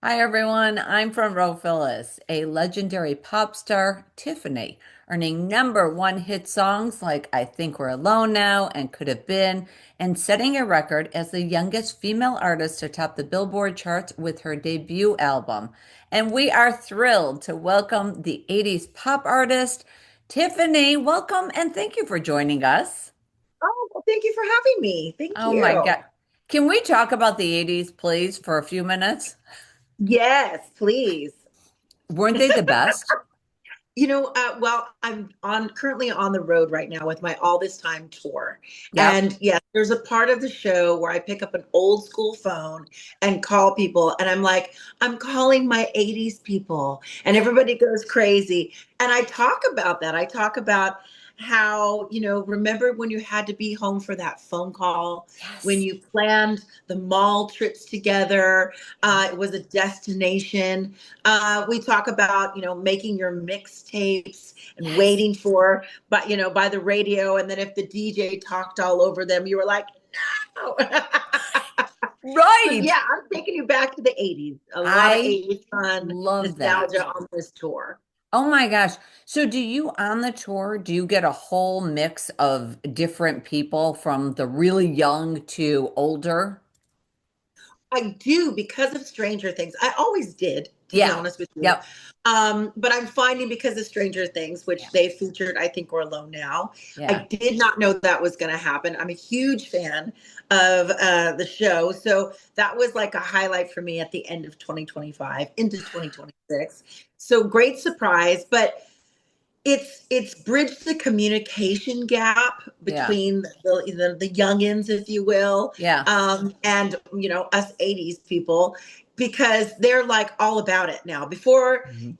Hi everyone, I'm front row Phyllis, a legendary pop star, Tiffany, earning number one hit songs like I Think We're Alone Now and Could Have Been, and setting a record as the youngest female artist to top the Billboard charts with her debut album. And we are thrilled to welcome the 80s pop artist, Tiffany. Welcome and thank you for joining us. Oh, well, thank you for having me. Thank Oh my you. God. Can we talk about the 80s, please, for a few minutes? Yes, please. Weren't they the best? Well, I'm on currently on the road right now with my All This Time tour. Yep. And yes, there's a part of the show where I pick up an old school phone and call people. And I'm like, I'm calling my 80s people. And everybody goes crazy. And I talk about that. I talk about how, remember when you had to be home for that phone call, when Yes. you planned the mall trips together, Yep. it was a destination. We talk about, making your mixtapes and Yes. waiting for, but by the radio. And then if the DJ talked all over them, you were like, no. So Right. yeah, I'm taking you back to the 80s. A lot of I 80s fun love that. nostalgia on this tour. Oh my gosh. So do you on the tour, do you get a whole mix of different people from the really young to older? I do because of Stranger Things. I always did, to be Yeah. honest with you. Yep. But I'm finding because of Stranger Things, Yeah. which they featured, I think we're alone now. I Yeah. did not know that was going to happen. I'm a huge fan of the show. So that was like a highlight for me at the end of 2025 into 2026. So great surprise. But it's bridged the communication gap Yeah. between the youngins, if you will, Yeah. and us 80s people, because they're like all about it now. Before, Mhm.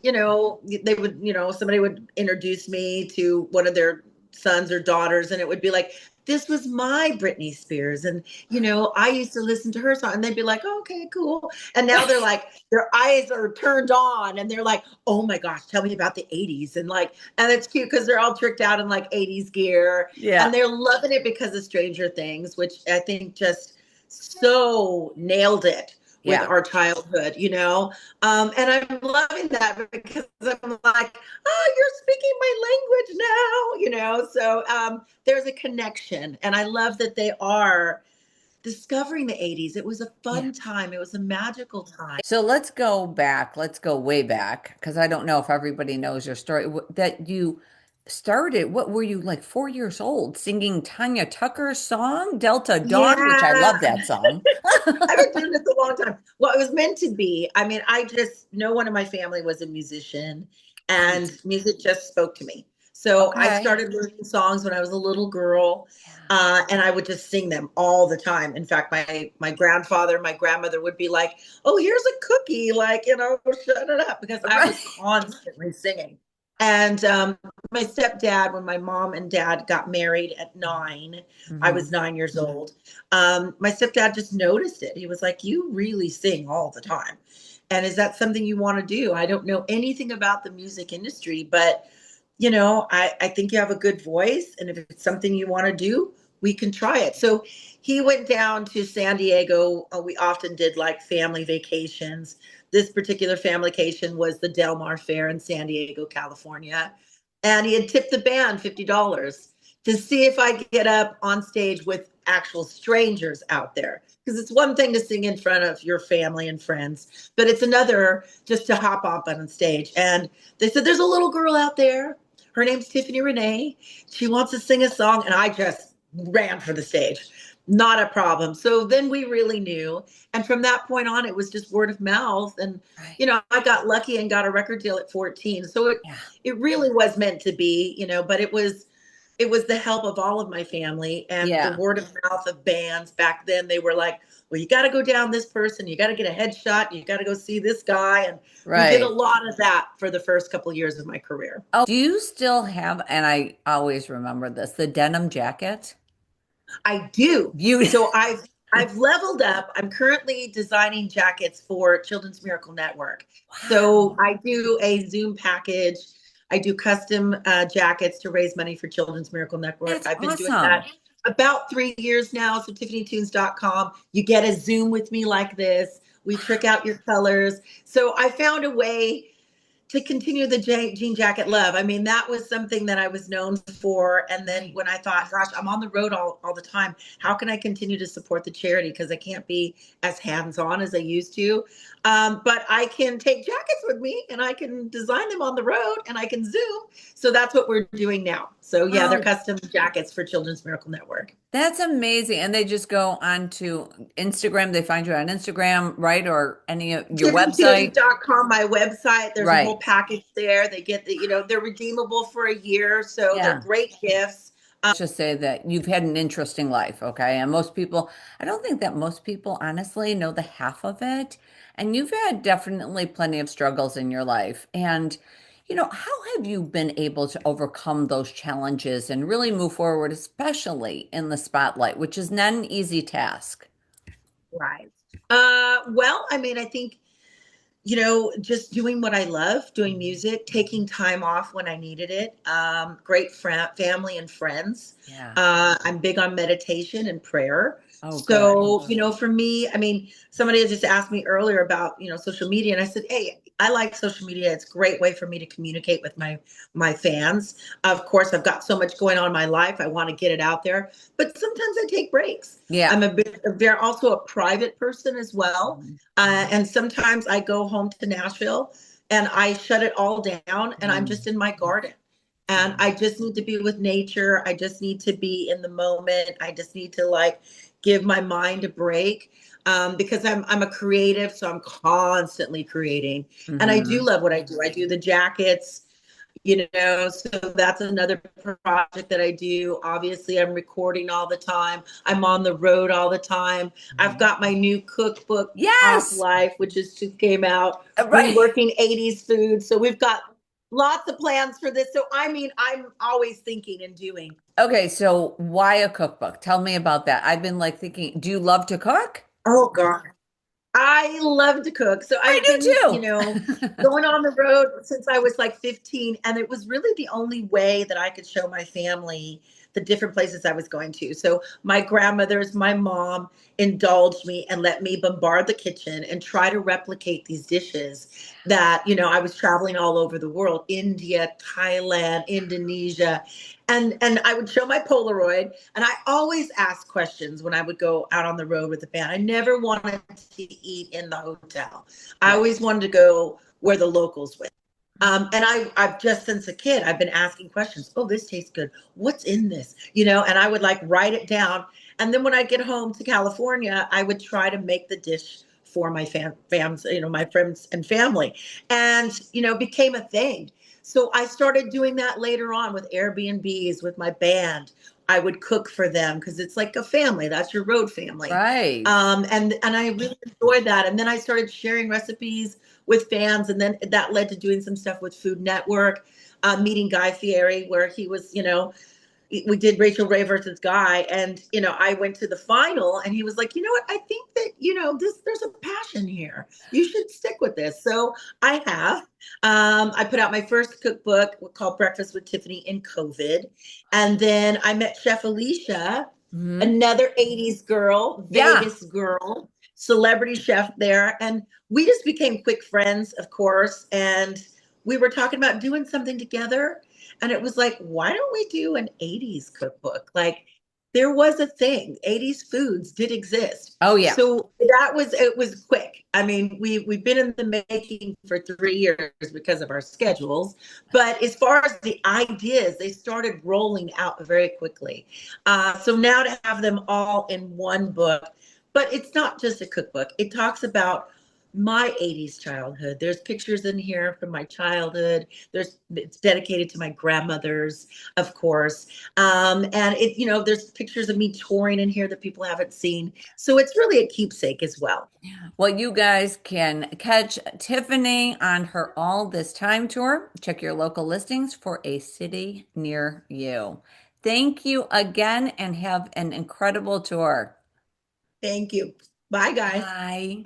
they would, somebody would introduce me to one of their sons or daughters, and it would be like, this was my Britney Spears, and I used to listen to her song, and they'd be like, oh, okay, cool. And now they're like, their eyes are turned on, and they're like, oh my gosh, tell me about the 80s. And it's cute because they're all tricked out in like 80s gear, and Yeah. they're loving it because of Stranger Things, which I think just so nailed it with Yeah. our childhood. And I'm loving that because I'm like, oh, you're speaking my language now. So there's a connection, and I love that they are discovering the 80s. It was a Yeah. fun time. It was a magical time. So let's go back. Let's go way back because I don't know if everybody knows your story. That you started, what were you like 4 years old singing Tanya Tucker's song, Delta Dawn, which I Yeah, love that song. I've been doing this a long time. Well, it was meant to be. I mean, no one in my family was a musician, Right. and music just spoke to me. So I Okay. started learning songs when I was a little girl, Yeah. and I would just sing them all the time. In fact, my grandfather, my grandmother would be like, "Oh, here's a cookie," like shut it up, because I was Right. constantly singing. And my stepdad, when my mom and dad got married at 9, I Hmm. was 9 years old. My stepdad just noticed it. He was like, "You really sing all the time. And is that something you want to do?" I don't know anything about the music industry, but I think you have a good voice. And if it's something you want to do, we can try it. So he went down to San Diego. We often did like family vacations. This particular family vacation was the Del Mar Fair in San Diego, California. And he had tipped the band $50 to see if I could get up on stage with actual strangers out there. Because it's one thing to sing in front of your family and friends, but it's another just to hop up on stage. And they said, there's a little girl out there. Her name's Tiffany Renee. She wants to sing a song. And I just ran for the stage. Not a problem. So then we really knew. And from that point on, it was just word of mouth. And, Right. I got lucky and got a record deal at 14. So it, Yeah. it really was meant to be, but it was the help of all of my family and the Yeah. word of mouth of bands back then. They were like, well, you got to go down this person, you got to get a headshot, you got to go see this guy. And we did a Right. lot of that for the first couple of years of my career. Oh, do you still have, and I always remember this, the denim jacket? I do. You, So I've leveled up. I'm currently designing jackets for Children's Miracle Network. So wow, I do a Zoom package. I do custom jackets to raise money for Children's Miracle Network. that's I've been doing awesome. that about 3 years now. So tiffanytunes.com. You get a Zoom with me like this. We trick out your colors. So I found a way to continue the jean jacket love. I mean, that was something that I was known for. And then Right. when I thought, gosh, I'm on the road all the time. How can I continue to support the charity? Because I can't be as hands on as I used to. But I can take jackets with me and I can design them on the road and I can Zoom. So that's what we're doing now. So yeah, they're Oh, custom jackets for Children's Miracle Network. that's amazing. And they just go on to Instagram. They find you on Instagram, right? Or any of your website. tiffanytube.com, my website. There's a whole Right. package there. They get they're redeemable for a year. So they're Yeah. great gifts. Just say that you've had an interesting life, okay? And most people, I don't think that most people honestly know the half of it. And you've had definitely plenty of struggles in your life. And, how have you been able to overcome those challenges and really move forward, especially in the spotlight, which is not an easy task? Right. Well, I mean, I think just doing what I love, doing music, taking time off when I needed it. Great family and friends. Yeah. I'm big on meditation and prayer. Oh, good. So, for me, I mean, somebody had just asked me earlier about, social media, and I said, hey, I like social media. It's a great way for me to communicate with my fans. Of course, I've got so much going on in my life. I want to get it out there, but sometimes I take breaks. Yeah. I'm they're also a private person as well. And sometimes I go home to Nashville and I shut it all down and I'm just Mm. in my garden. And I just need to be with nature. I just need to be in the moment. I just need to like give my mind a break because I'm a creative, so I'm constantly creating. And I do Hmm. love what I do. I do the jackets, so that's another project that I do. Obviously, I'm recording all the time. I'm on the road all the time. I've got my new cookbook, Pop Yes. Life, which is just came out, Right. reworking 80s food. So we've got lots of plans for this. So I mean, I'm always thinking and doing. Okay, so why a cookbook? Tell me about that. I've been like thinking, do you love to cook? Oh God. I love to cook. So I I've do been, too. going on the road since I was like 15. And it was really the only way that I could show my family the different places I was going to. So my grandmothers, my mom indulged me and let me bombard the kitchen and try to replicate these dishes that, I was traveling all over the world, India, Thailand, Indonesia. And I would show my Polaroid and I always asked questions when I would go out on the road with the band. I never wanted to eat in the hotel. I Right. always wanted to go where the locals went. And I've just since a kid, I've been asking questions. Oh, this tastes good. What's in this? And I would like write it down. And then when I get home to California, I would try to make the dish for my fams, my friends and family, and became a thing. So I started doing that later on with Airbnbs with my band. I would cook for them because it's like a family. That's your road family. Right. And I really enjoyed that. And then I started sharing recipes with fans, and then that led to doing some stuff with Food Network, meeting Guy Fieri, where he was, we did Rachel Ray versus Guy, and I went to the final, and he was like, you know what, I think that there's a passion here. You should stick with this. So I have. I put out my first cookbook called Breakfast with Tiffany in COVID, and then I met Chef Alicia, Hmm. another 80s girl, Yeah. Vegas girl, celebrity chef there, and we just became quick friends, of course, and we were talking about doing something together. And it was like, why don't we do an 80s cookbook? Like there was a thing. 80s foods did exist. Oh, yeah. So it was quick. I mean, we've been in the making for 3 years because of our schedules. But as far as the ideas, they started rolling out very quickly. So now to have them all in one book, but it's not just a cookbook. It talks about my 80s childhood. There's pictures in here from my childhood. It's dedicated to my grandmothers, of course. And there's pictures of me touring in here that people haven't seen. So it's really a keepsake as well. Well, you guys can catch Tiffany on her All This Time tour. Check your local listings for a city near you. Thank you again and have an incredible tour. Thank you. Bye, guys. Bye.